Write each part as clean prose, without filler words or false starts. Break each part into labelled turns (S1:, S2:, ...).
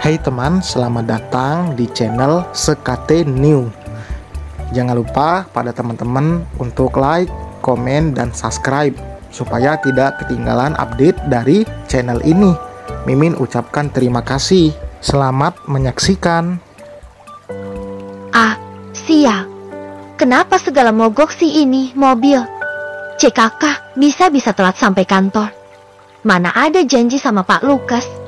S1: Hai teman, selamat datang di channel Sekate New. Jangan lupa pada teman-teman untuk like, komen, dan subscribe supaya tidak ketinggalan update dari channel ini. Mimin ucapkan terima kasih. Selamat menyaksikan.
S2: Ah, sial. Kenapa segala mogok sih ini mobil? CKK bisa-bisa telat sampai kantor. Mana ada janji sama Pak Lukas?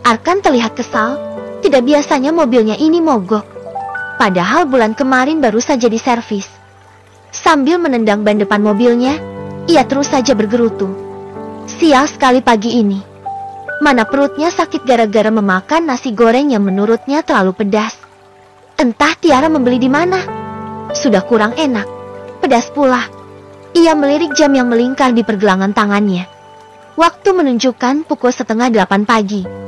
S2: Arkan terlihat kesal. Tidak biasanya mobilnya ini mogok. Padahal bulan kemarin baru saja diservis. Sambil menendang ban depan mobilnya, ia terus saja bergerutu. Sial sekali pagi ini. Mana perutnya sakit gara-gara memakan nasi goreng yang menurutnya terlalu pedas. Entah Tiara membeli di mana. Sudah kurang enak. Pedas pula. Ia melirik jam yang melingkar di pergelangan tangannya. Waktu menunjukkan pukul 7:30 pagi.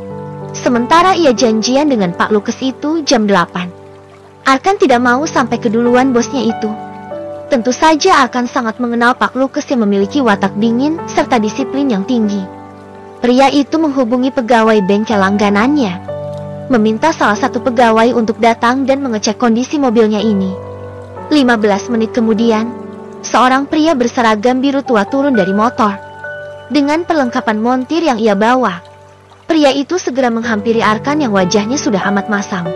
S2: Sementara ia janjian dengan Pak Lukas itu jam 8. Arkan tidak mau sampai keduluan bosnya itu. Tentu saja Arkan sangat mengenal Pak Lukas yang memiliki watak dingin serta disiplin yang tinggi. Pria itu menghubungi pegawai bengkel langganannya, meminta salah satu pegawai untuk datang dan mengecek kondisi mobilnya ini. 15 menit kemudian, seorang pria berseragam biru tua turun dari motor. Dengan perlengkapan montir yang ia bawa, pria itu segera menghampiri Arkan yang wajahnya sudah amat masam.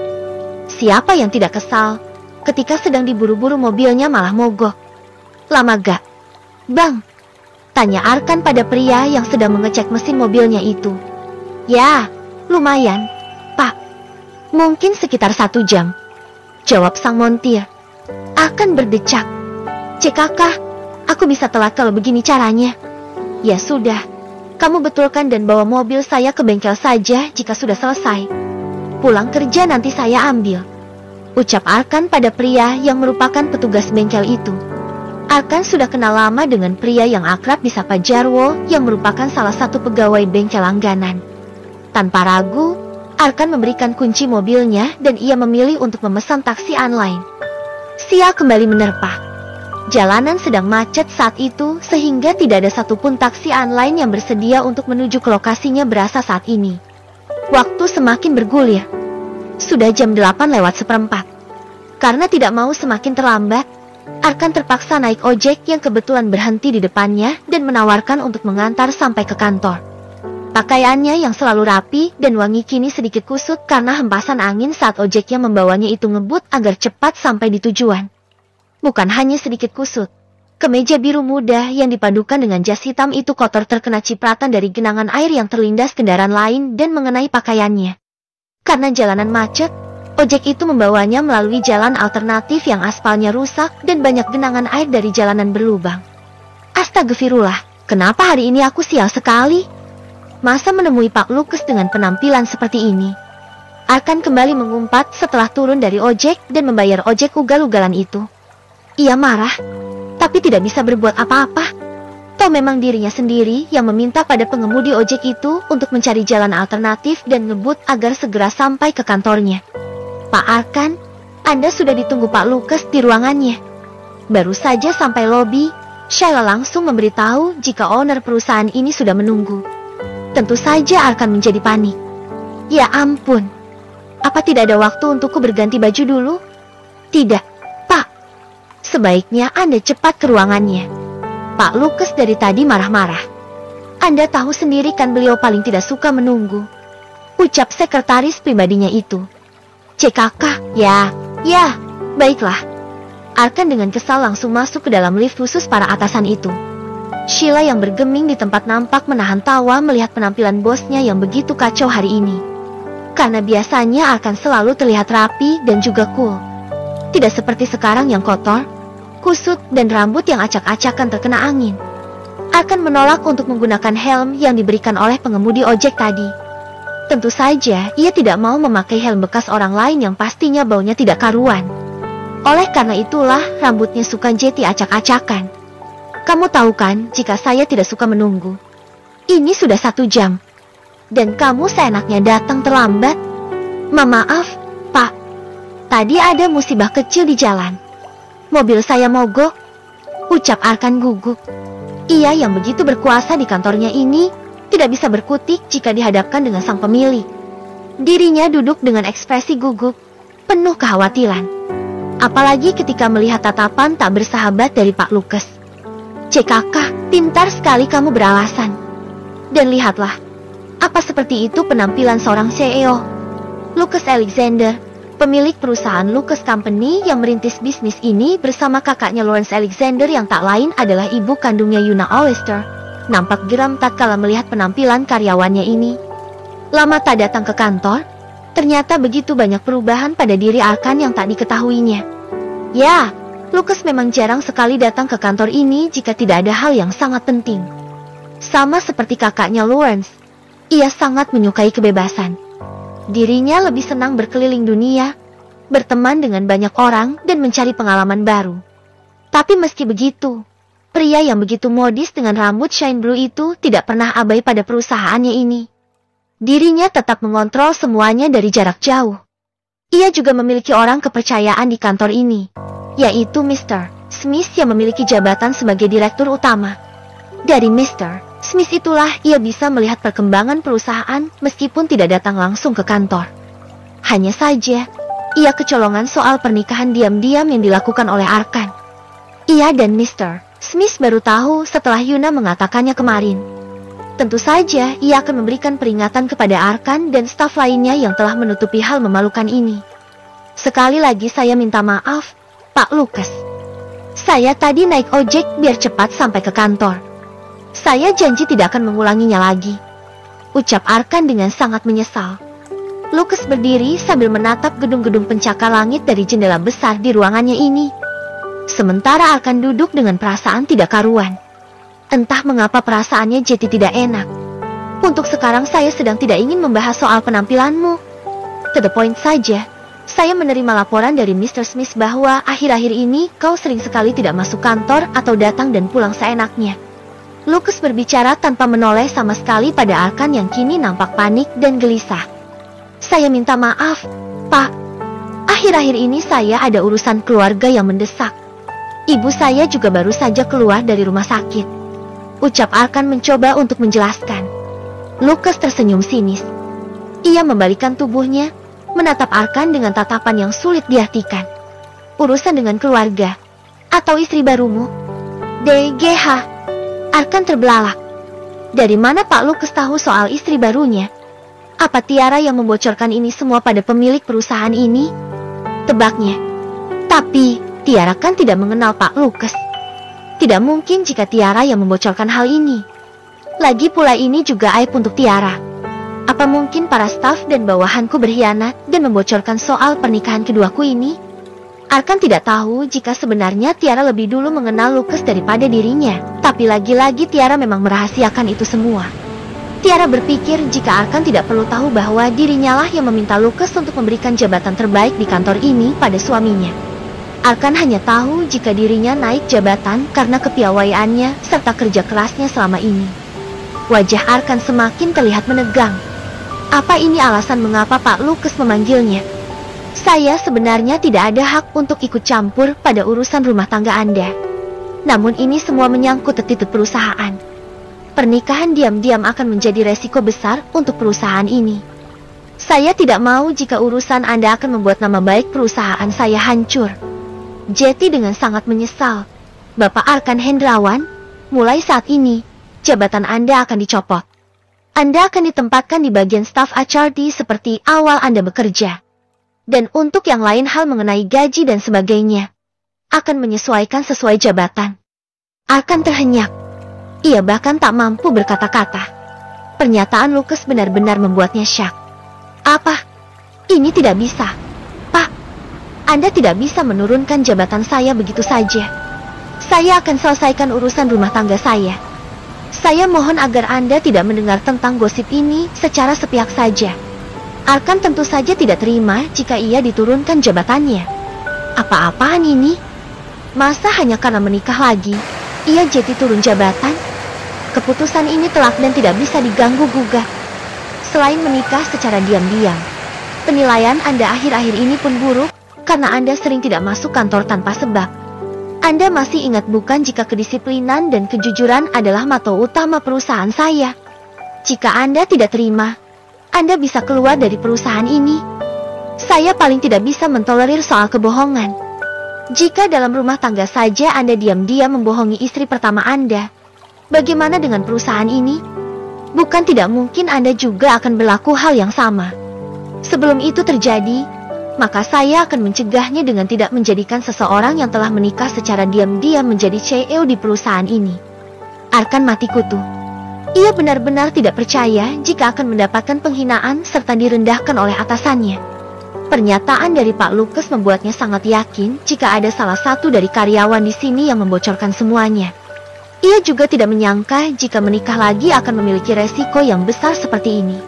S2: Siapa yang tidak kesal ketika sedang diburu-buru mobilnya malah mogok? Lama gak, Bang? Tanya Arkan pada pria yang sedang mengecek mesin mobilnya itu. Ya, lumayan, Pak. Mungkin sekitar 1 jam, jawab sang montir. Arkan berdecak. CKK, aku bisa telat kalau begini caranya. Ya sudah, kamu betulkan dan bawa mobil saya ke bengkel saja jika sudah selesai. Pulang kerja nanti saya ambil, ucap Arkan pada pria yang merupakan petugas bengkel itu. Arkan sudah kenal lama dengan pria yang akrab disapa Jarwo yang merupakan salah satu pegawai bengkel langganan. Tanpa ragu, Arkan memberikan kunci mobilnya dan ia memilih untuk memesan taksi online. Sial kembali menerpa. Jalanan sedang macet saat itu sehingga tidak ada satupun taksi online yang bersedia untuk menuju ke lokasinya berasa saat ini. Waktu semakin bergulir. Sudah jam 8:04. Karena tidak mau semakin terlambat, Arkan terpaksa naik ojek yang kebetulan berhenti di depannya dan menawarkan untuk mengantar sampai ke kantor. Pakaiannya yang selalu rapi dan wangi kini sedikit kusut karena hempasan angin saat ojeknya membawanya itu ngebut agar cepat sampai di tujuan. Bukan hanya sedikit kusut, kemeja biru muda yang dipadukan dengan jas hitam itu kotor terkena cipratan dari genangan air yang terlindas kendaraan lain dan mengenai pakaiannya. Karena jalanan macet, ojek itu membawanya melalui jalan alternatif yang aspalnya rusak dan banyak genangan air dari jalanan berlubang. Astagfirullah, kenapa hari ini aku sial sekali? Masa menemui Pak Lukas dengan penampilan seperti ini? Arkan kembali mengumpat setelah turun dari ojek dan membayar ojek ugal-ugalan itu. Ia marah, tapi tidak bisa berbuat apa-apa. Toh memang dirinya sendiri yang meminta pada pengemudi ojek itu untuk mencari jalan alternatif dan ngebut agar segera sampai ke kantornya. Pak Arkan, Anda sudah ditunggu Pak Lukas di ruangannya. Baru saja sampai lobi, Sheila langsung memberitahu jika owner perusahaan ini sudah menunggu. Tentu saja Arkan menjadi panik. Ya ampun, apa tidak ada waktu untukku berganti baju dulu? Tidak. Sebaiknya Anda cepat ke ruangannya. Pak Lukas dari tadi marah-marah. Anda tahu sendiri kan beliau paling tidak suka menunggu, ucap sekretaris pribadinya itu. CKK, ya, baiklah. Arkan dengan kesal langsung masuk ke dalam lift khusus para atasan itu. Sheila yang bergeming di tempat nampak menahan tawa melihat penampilan bosnya yang begitu kacau hari ini. Karena biasanya Arkan selalu terlihat rapi dan juga cool. Tidak seperti sekarang yang kotor, kusut, dan rambut yang acak-acakan terkena angin. Arkan menolak untuk menggunakan helm yang diberikan oleh pengemudi ojek tadi. Tentu saja, ia tidak mau memakai helm bekas orang lain yang pastinya baunya tidak karuan. Oleh karena itulah, rambutnya Sukanjeti acak-acakan. Kamu tahu kan, jika saya tidak suka menunggu. Ini sudah 1 jam. Dan kamu seenaknya datang terlambat. Maaf, Pak. Tadi ada musibah kecil di jalan. Mobil saya mogok, ucap Arkan gugup. Ia yang begitu berkuasa di kantornya ini tidak bisa berkutik jika dihadapkan dengan sang pemilik. Dirinya duduk dengan ekspresi gugup, penuh kekhawatiran. Apalagi ketika melihat tatapan tak bersahabat dari Pak Lucas. "CKK, pintar sekali kamu beralasan. Dan lihatlah, apa seperti itu penampilan seorang CEO. Lucas Alexander, pemilik perusahaan Lucas Company yang merintis bisnis ini bersama kakaknya Lawrence Alexander yang tak lain adalah ibu kandungnya Yuna Ollister, nampak geram tatkala melihat penampilan karyawannya ini. Lama tak datang ke kantor, ternyata begitu banyak perubahan pada diri Arkan yang tak diketahuinya. Ya, Lucas memang jarang sekali datang ke kantor ini jika tidak ada hal yang sangat penting. Sama seperti kakaknya Lawrence, ia sangat menyukai kebebasan. Dirinya lebih senang berkeliling dunia, berteman dengan banyak orang dan mencari pengalaman baru. Tapi meski begitu, pria yang begitu modis dengan rambut shine blue itu tidak pernah abai pada perusahaannya ini. Dirinya tetap mengontrol semuanya dari jarak jauh. Ia juga memiliki orang kepercayaan di kantor ini, yaitu Mr. Smith yang memiliki jabatan sebagai direktur utama. Dari Mr. Smith itulah ia bisa melihat perkembangan perusahaan meskipun tidak datang langsung ke kantor. Hanya saja, ia kecolongan soal pernikahan diam-diam yang dilakukan oleh Arkan. Ia dan Mr. Smith baru tahu setelah Yuna mengatakannya kemarin. Tentu saja ia akan memberikan peringatan kepada Arkan dan staf lainnya yang telah menutupi hal memalukan ini. "Sekali lagi saya minta maaf, Pak Lucas. Saya tadi naik ojek biar cepat sampai ke kantor. Saya janji tidak akan mengulanginya lagi," ucap Arkan dengan sangat menyesal. Lucas berdiri sambil menatap gedung-gedung pencakar langit dari jendela besar di ruangannya ini. Sementara Arkan duduk dengan perasaan tidak karuan. Entah mengapa perasaannya jadi tidak enak. "Untuk sekarang saya sedang tidak ingin membahas soal penampilanmu. To the point saja, saya menerima laporan dari Mr. Smith bahwa akhir-akhir ini kau sering sekali tidak masuk kantor atau datang dan pulang seenaknya." Lucas berbicara tanpa menoleh sama sekali pada Arkan yang kini nampak panik dan gelisah. "Saya minta maaf, Pak. Akhir-akhir ini saya ada urusan keluarga yang mendesak. Ibu saya juga baru saja keluar dari rumah sakit," ucap Arkan mencoba untuk menjelaskan. Lucas tersenyum sinis. Ia membalikkan tubuhnya, menatap Arkan dengan tatapan yang sulit diartikan. "Urusan dengan keluarga? Atau istri barumu?" "DGH." Arkan terbelalak. Dari mana Pak Lucas tahu soal istri barunya? Apa Tiara yang membocorkan ini semua pada pemilik perusahaan ini? Tebaknya. Tapi Tiara kan tidak mengenal Pak Lucas. Tidak mungkin jika Tiara yang membocorkan hal ini. Lagi pula ini juga aib untuk Tiara. Apa mungkin para staf dan bawahanku berkhianat dan membocorkan soal pernikahan keduaku ini? Arkan tidak tahu jika sebenarnya Tiara lebih dulu mengenal Lucas daripada dirinya. Tapi lagi-lagi Tiara memang merahasiakan itu semua. Tiara berpikir jika Arkan tidak perlu tahu bahwa dirinya lah yang meminta Lucas untuk memberikan jabatan terbaik di kantor ini pada suaminya. Arkan hanya tahu jika dirinya naik jabatan karena kepiawaiannya serta kerja kerasnya selama ini. Wajah Arkan semakin terlihat menegang. Apa ini alasan mengapa Pak Lucas memanggilnya? "Saya sebenarnya tidak ada hak untuk ikut campur pada urusan rumah tangga Anda. Namun ini semua menyangkut tetitut perusahaan. Pernikahan diam-diam akan menjadi resiko besar untuk perusahaan ini. Saya tidak mau jika urusan Anda akan membuat nama baik perusahaan saya hancur." Jeti dengan sangat menyesal. "Bapak Arkan Hendrawan, mulai saat ini, jabatan Anda akan dicopot. Anda akan ditempatkan di bagian staf HRD seperti awal Anda bekerja. Dan untuk yang lain hal mengenai gaji dan sebagainya, akan menyesuaikan sesuai jabatan." Arkan terhenyak. Ia bahkan tak mampu berkata-kata. Pernyataan Lucas benar-benar membuatnya syak. "Apa? Ini tidak bisa. Pak, Anda tidak bisa menurunkan jabatan saya begitu saja. Saya akan selesaikan urusan rumah tangga saya. Saya mohon agar Anda tidak mendengar tentang gosip ini secara sepihak saja." Arkan tentu saja tidak terima jika ia diturunkan jabatannya. Apa-apaan ini? Masa hanya karena menikah lagi, ia jadi turun jabatan? Keputusan ini telak dan tidak bisa diganggu-gugat. Selain menikah secara diam-diam, penilaian Anda akhir-akhir ini pun buruk karena Anda sering tidak masuk kantor tanpa sebab. Anda masih ingat bukan jika kedisiplinan dan kejujuran adalah motto utama perusahaan saya? Jika Anda tidak terima, Anda bisa keluar dari perusahaan ini. Saya paling tidak bisa mentolerir soal kebohongan. Jika dalam rumah tangga saja Anda diam-diam membohongi istri pertama Anda, bagaimana dengan perusahaan ini? Bukan tidak mungkin Anda juga akan berlaku hal yang sama. Sebelum itu terjadi, maka saya akan mencegahnya dengan tidak menjadikan seseorang yang telah menikah secara diam-diam menjadi CEO di perusahaan ini. Arkan mati kutu. Ia benar-benar tidak percaya jika akan mendapatkan penghinaan serta direndahkan oleh atasannya. Pernyataan dari Pak Lucas membuatnya sangat yakin jika ada salah satu dari karyawan di sini yang membocorkan semuanya. Ia juga tidak menyangka jika menikah lagi akan memiliki resiko yang besar seperti ini.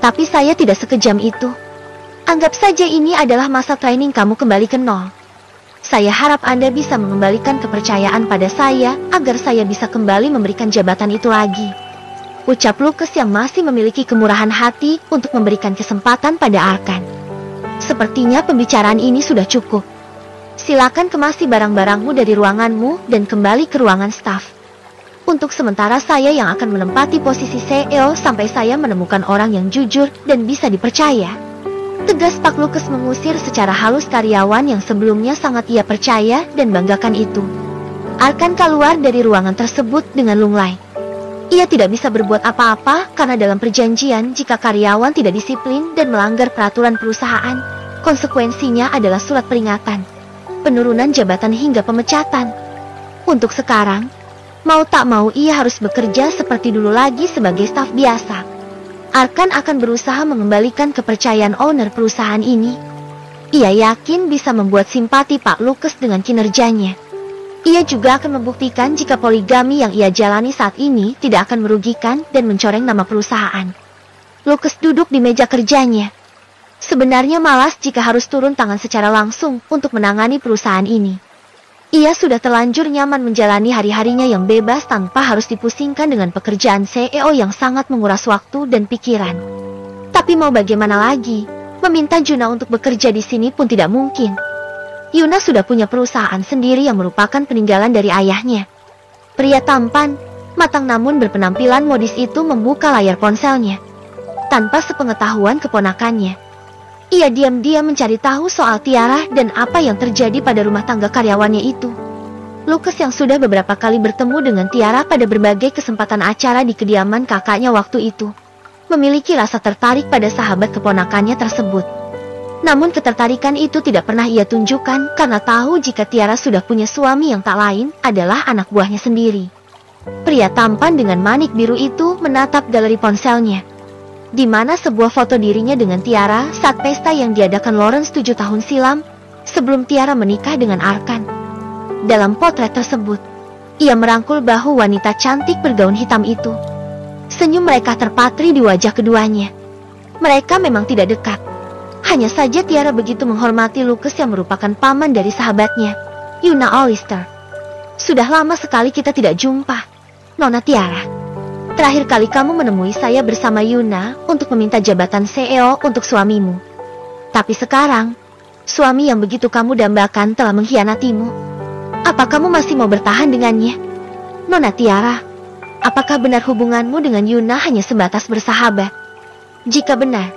S2: Tapi saya tidak sekejam itu. Anggap saja ini adalah masa training kamu kembali ke nol. Saya harap Anda bisa mengembalikan kepercayaan pada saya agar saya bisa kembali memberikan jabatan itu lagi. Ucap Lucas yang masih memiliki kemurahan hati untuk memberikan kesempatan pada Arkan. Sepertinya pembicaraan ini sudah cukup. Silakan kemasi barang-barangmu dari ruanganmu dan kembali ke ruangan staf. Untuk sementara saya yang akan menempati posisi CEO sampai saya menemukan orang yang jujur dan bisa dipercaya. Tegas Pak Lucas mengusir secara halus karyawan yang sebelumnya sangat ia percaya dan banggakan itu. Arkan keluar dari ruangan tersebut dengan lunglai. Ia tidak bisa berbuat apa-apa karena dalam perjanjian jika karyawan tidak disiplin dan melanggar peraturan perusahaan, konsekuensinya adalah surat peringatan, penurunan jabatan hingga pemecatan. Untuk sekarang, mau tak mau ia harus bekerja seperti dulu lagi sebagai staf biasa. Arkan akan berusaha mengembalikan kepercayaan owner perusahaan ini. Ia yakin bisa membuat simpati Pak Lucas dengan kinerjanya. Ia juga akan membuktikan jika poligami yang ia jalani saat ini tidak akan merugikan dan mencoreng nama perusahaan. Lucas duduk di meja kerjanya. Sebenarnya malas jika harus turun tangan secara langsung untuk menangani perusahaan ini. Ia sudah terlanjur nyaman menjalani hari-harinya yang bebas tanpa harus dipusingkan dengan pekerjaan CEO yang sangat menguras waktu dan pikiran. Tapi mau bagaimana lagi, meminta Juna untuk bekerja di sini pun tidak mungkin. Yuna sudah punya perusahaan sendiri yang merupakan peninggalan dari ayahnya. Pria tampan, matang namun berpenampilan modis itu membuka layar ponselnya. Tanpa sepengetahuan keponakannya, ia diam-diam mencari tahu soal Tiara dan apa yang terjadi pada rumah tangga karyawannya itu. Lucas yang sudah beberapa kali bertemu dengan Tiara pada berbagai kesempatan acara di kediaman kakaknya waktu itu, memiliki rasa tertarik pada sahabat keponakannya tersebut. Namun ketertarikan itu tidak pernah ia tunjukkan karena tahu jika Tiara sudah punya suami yang tak lain adalah anak buahnya sendiri. Pria tampan dengan manik biru itu menatap galeri ponselnya, di mana sebuah foto dirinya dengan Tiara saat pesta yang diadakan Lawrence 7 tahun silam, sebelum Tiara menikah dengan Arkan. Dalam potret tersebut, ia merangkul bahu wanita cantik bergaun hitam itu. Senyum mereka terpatri di wajah keduanya. Mereka memang tidak dekat. Hanya saja Tiara begitu menghormati Lucas yang merupakan paman dari sahabatnya, Yuna Allister. Sudah lama sekali kita tidak jumpa, Nona Tiara. Terakhir kali kamu menemui saya bersama Yuna untuk meminta jabatan CEO untuk suamimu. Tapi sekarang, suami yang begitu kamu dambakan telah mengkhianatimu. Apa kamu masih mau bertahan dengannya? Nona Tiara, apakah benar hubunganmu dengan Yuna hanya sebatas bersahabat? Jika benar,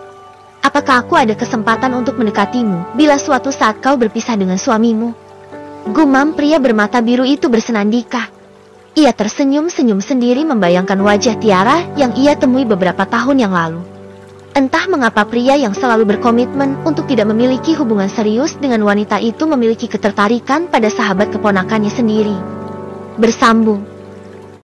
S2: apakah aku ada kesempatan untuk mendekatimu bila suatu saat kau berpisah dengan suamimu? Gumam pria bermata biru itu bersenandika. Ia tersenyum-senyum sendiri membayangkan wajah Tiara yang ia temui beberapa tahun yang lalu. Entah mengapa pria yang selalu berkomitmen untuk tidak memiliki hubungan serius dengan wanita itu memiliki ketertarikan pada sahabat keponakannya sendiri. Bersambung.